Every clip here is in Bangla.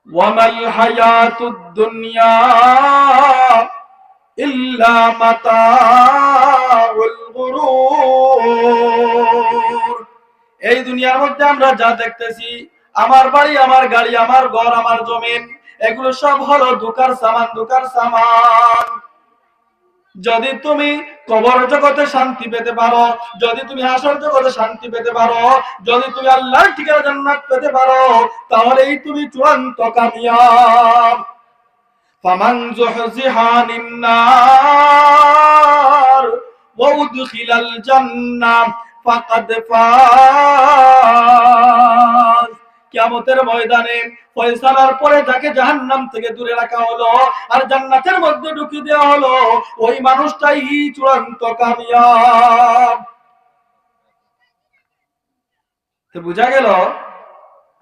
ওয়ামাল হায়াতুদ দুনিয়া ইল্লা মাতাউল গুরুর। এই দুনিয়ার মধ্যে আমরা যা দেখতেছি, আমার বাড়ি, আমার গাড়ি, আমার ঘর, আমার জমিন, এগুলো সব হলো ধোঁকার সামান, ধোঁকার সামান। যদি তুমি কবর জগতে শান্তি পেতে পারো, যদি তুমি হাসর জগতে শান্তি পেতে পারো, যদি তুমি আল্লাহর ঠিকানা জান্নাত পেতে পারো, তাহলেই তুমি চূড়ান্ত কামিয়াব। ফামান যুহজিহা আনিন নার ওয়া উদখিলাল জান্নাহ ফাকাদ ফাজ। কিয়ামতের ময়দানে ফয়সালার পরে যাকে জাহান্নাম থেকে দূরে রাখা হলো আর জান্নাতের মধ্যে ঢুকিয়ে দেওয়া হলো, ওই মানুষটাই চূড়ান্ত কামিয়াব। তো বোঝা গেল,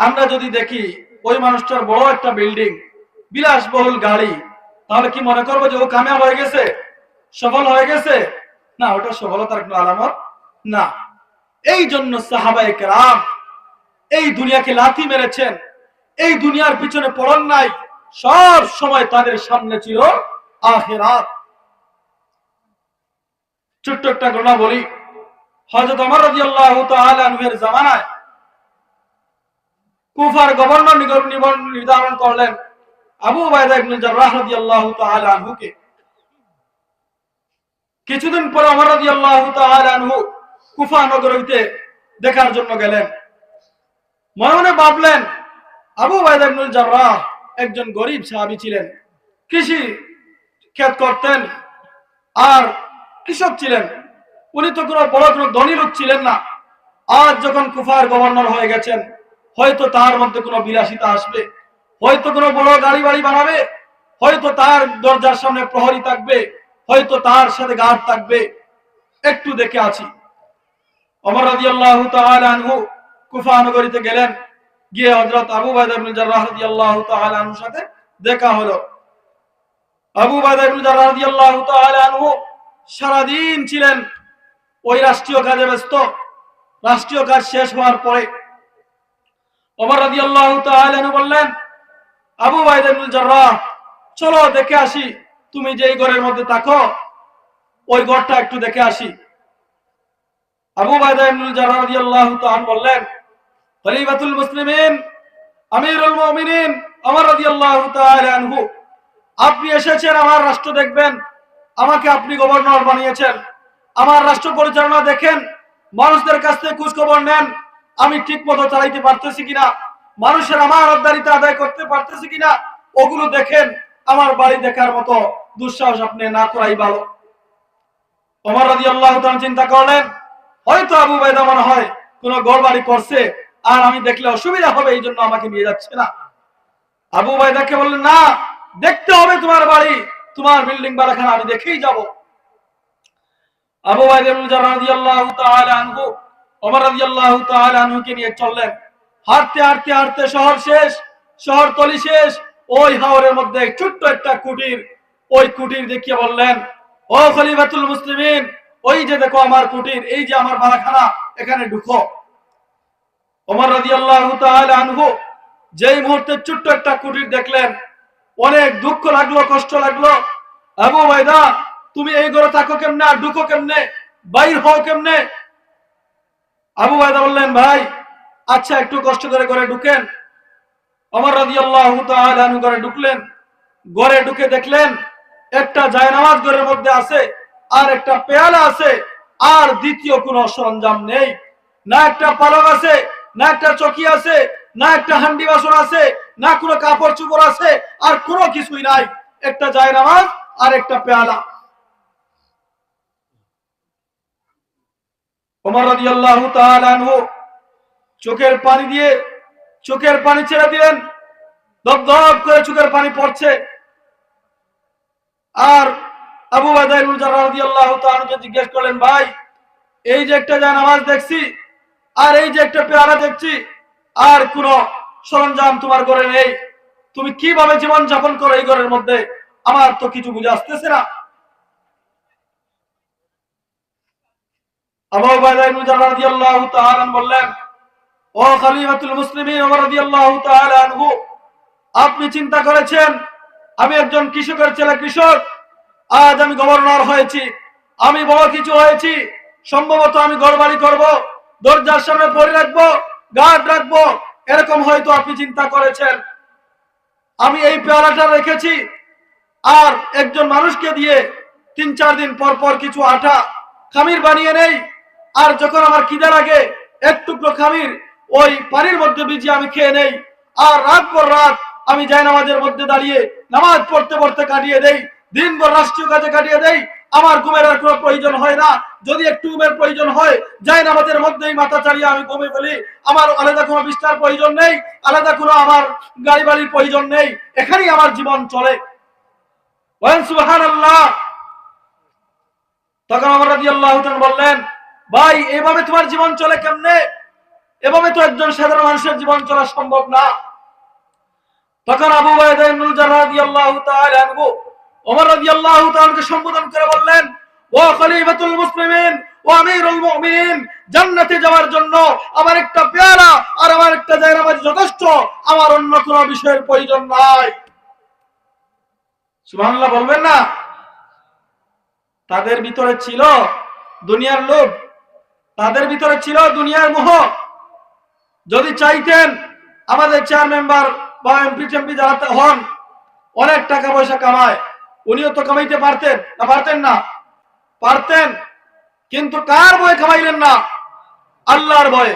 আমরা যদি দেখি ওই মানুষটার বড় একটা বিল্ডিং, বিলাসবহুল গাড়ি, তাহলে কি মনে করবো যে ও কামিয়াব হয়ে গেছে, সফল হয়ে গেছে? না, ওটা সফলতার কোনো আলামত না। এই জন্য সাহাবায়ে কেরাম এই দুনিয়াকে লাথি মেরেছেন, এই দুনিয়ার পিছনে পড়ন নাই, সব সময় তাদের সামনে ছিল আখিরাত। ছোট্ট একটা ঘটনা বলি। হযরত ওমর রাদিয়াল্লাহু তাআলা আনহুর জামানায় কুফার গভর্নর নির্ধারণ করলেন আবু উবাইদা ইবনে জাররাহ রাদিয়াল্লাহু তাআলা আনহুকে। কিছুদিন পরে ওমর রাদিয়াল্লাহু তাআলা আনহু কুফা নগরীতে দেখার জন্য গেলেন। মনে মনে ভাবলেন, আবু উবাইদা ইবনে জাররাহ একজন গরীব সাহাবী ছিলেন, কৃষি ক্ষেত করতেন আর কৃষক ছিলেন। উনি তো কোনো বড় কোনো ধনী লোক ছিলেন না। আজ যখন কুফার গভর্নর হয়ে গেছেন, হয়তো তার মধ্যে কোনো বিলাসিতা আসবে, হয়তো কোনো বড় গাড়ি বাড়ি বানাবে, হয়তো তার দরজার সামনে প্রহরী থাকবে, হয়তো তার সাথে গার্ড থাকবে। একটু দেখে আছি। ওমর রাদিয়াল্লাহু তাআলা আনহু কুফা নগরীতে গেলেন, গিয়ে হযরত আবু উবাইদা ইবনে জাররাহ রাদিয়াল্লাহু তাআলা আনহুর সাথে দেখা হলো। আবু উবাইদা ইবনে জাররাহ রাদিয়াল্লাহু তাআলা আনহু সারা দিন ছিলেন ওই রাষ্ট্রীয় কাজে ব্যস্ত। রাষ্ট্রীয় কাজ শেষ হওয়ার পরে ওমর রাদিয়াল্লাহু তাআলা আনহু বললেন, আবু উবাইদা ইবনে জাররাহ, চলো দেখে আসি, তুমি যেই ঘরের মধ্যে থাকো ওই ঘরটা একটু দেখে আসি। আবু উবাইদা ইবনে জাররাহ রাদিয়াল্লাহু তাআলা বললেন, খলিফাতুল মুসলিমিন, আমিরুল মুমিনিন ওমর রাদিয়াল্লাহু তাআলা আনহু, আপনি এসেছেন আমার রাষ্ট্র দেখবেন, আমাকে আপনি গভর্নর বানিয়েছেন, আমার রাষ্ট্র পরিচালনা দেখেন, মানুষদের কাছ থেকে খোঁজ খবর নেন, আমি ঠিক মতো চালাইতে পারতেছি কিনা, মানুষের আমার হকদারিতা আদায় করতে পারতেছি কিনা, ওগুলো দেখেন। আমার বাড়ি দেখার মতো দুঃসাহস আপনি না করাই ভালো। ওমর রাদিয়াল্লাহু তাআলা চিন্তা করলেন, হয়তো আবু উবাইদা মনে হয় কোনো গড় বাড়ি করছে, আর আমি দেখলে অসুবিধা হবে, এই জন্য আমাকে নিয়ে যাচ্ছে না। আবু উবাইদাকে বললেন, না, দেখতে হবে তোমার বাড়ি, তোমার বিল্ডিং বাড়াখানা আমি দেখেই যাব। আবু উবাইদা ইবনে জাররাহ রাদিয়াল্লাহু তাআলা আনহু ওমর রাদিয়াল্লাহু তাআলা আনহুকে নিয়ে চললেন। হাঁটতে হাঁটতে হাঁটতে শহর শেষ, শহরতলি শেষ, ওই হাওরের মধ্যে ছোট্ট একটা কুটির। ওই কুটির দেখিয়ে বললেন, ও খলিফাতুল মুসলিমিন, ওই যে দেখো আমার কুটির, এই যে আমার বাড়াখানা, এখানে ঢুকো। ওমর রাদিয়াল্লাহু তাআলা আনহু যেই মুহূর্তে ছোট্ট একটা কুটির দেখলেন, অনেক দুঃখ লাগলো, কষ্ট লাগলো। আবু উবাইদা, তুমি এই ঘরে থাকো কেমনে, আর ঢুকো কেমনে, বাইর হও কেমনে? আবু উবাইদা বললেন, ভাই আচ্ছা একটু কষ্ট করে ঘরে ঢুকেন। ওমর রাদিয়াল্লাহু তাআলা আনহু ঘরে ঢুকলেন। ঘরে ঢুকে দেখলেন একটা জায়নামাজ ঘরের মধ্যে আছে, আর একটা পেয়ালা আছে, আর দ্বিতীয় কোনো সরঞ্জাম নেই। না একটা পালক আছে, না একটা চকি আছে, না একটা হান্ডি বাসন আছে, না কোনো কাপড় চোপড় আছে, আর কোনো কিছুই নাই। একটা জায়নামাজ আর একটা পেয়ালা। ওমর রাদিয়াল্লাহু তাআলা আনহু চোখের পানি ছেড়ে দিলেন, দপ দপ করে চোখের পানি পড়ছে। আর আবু উবাইদা ইবনে জাররাহ রাদিয়াল্লাহু তাআলা জিজ্ঞেস করলেন, ভাই এই যে একটা জায়নামাজ দেখছি, আর এই যে একটা পেয়ালা দেখছি, আর কোন সরঞ্জাম তোমার ঘরে নেই, তুমি কিভাবে জীবন যাপন করো এই ঘরের মধ্যে? আমার তো কিছু বুঝে আসতেছে না। আবু উবাইদা ইবনে জাররাহ রাদিয়াল্লাহু তাআলা বললেন, ও খলিফাতুল মুসলিমিন ওমর রাদিয়াল্লাহু তাআলা আনহু, আপনি চিন্তা করেছেন আমি একজন কৃষকের ছেলে, কৃষক, আজ আমি গভর্নর হয়েছি, আমি বড় কিছু হয়েছি, সম্ভবত আমি ঘরবাড়ি করব, দরজার সামনে পড়ে রাখবো, গার্ড রাখবো, এরকম হয়তো আপনি চিন্তা করেছেন। আমি এই পেয়ারাটা রেখেছি, আর একজন মানুষকে দিয়ে 3-4 দিন পর পর কিছু আটা খামির বানিয়ে নেই, আর যখন আমার খিদে লাগে এক টুকরো খামির ওই পানির মধ্যে ভিজিয়ে আমি খেয়ে নেই, আর রাত পর রাত আমি জায়নামাজের মধ্যে দাঁড়িয়ে নামাজ পড়তে পড়তে কাটিয়ে দেই, দিনভর রাষ্ট্রীয় কাজে কাটিয়ে দেই, আমার ঘুমের আর কোনো প্রয়োজন হয় না। যদি একটু ঘুমের প্রয়োজন হয় জায়নামাজের মধ্যেই মাথা চালিয়ে আমি ঘুমিয়ে ফেলি, আমার আলাদা কোনো বিস্তার প্রয়োজন নেই, আলাদা কোনো আমার গাড়ি বাড়ির প্রয়োজন নেই, এখানেই আমার জীবন চলে। বলেন সুবহানাল্লাহ। তখন ওমর রাদিয়াল্লাহু তাআলা বললেন, ভাই এভাবে তোমার জীবন চলে কেমনে? এভাবে তো একজন সাধারণ মানুষের জীবন চলা সম্ভব না। তখন আবু উবাইদা ইবনুল জাররাহ রাদিয়াল্লাহু তাআলা আনহু ওমর রাদিয়াল্লাহু তাআলাকে সম্বোধন করে বললেন, ও খলিফাতুল মুসলিমিন, ও আমিরুল মুমিনিন, জান্নাতে যাওয়ার জন্য আমার একটা পেয়ারা আর আমার একটা জায়নামাজ যথেষ্ট, আমার অন্য কোনো বিষয়ের প্রয়োজন নাই। সুবহানাল্লাহ বলবেন না? তাদের ভিতরে ছিল দুনিয়ার লোভ, তাদের ভিতরে ছিল দুনিয়ার মোহ। যদি চাইতেন আমাদের চেয়ার মেম্বার বা এমপি টেমপি যারা হন অনেক টাকা পয়সা কামায়, উনিও তো কামাইতে পারতেন না? পারতেন না? পারতেন, কিন্তু কার ভয়ে কামাইলেন না? আল্লাহর ভয়ে।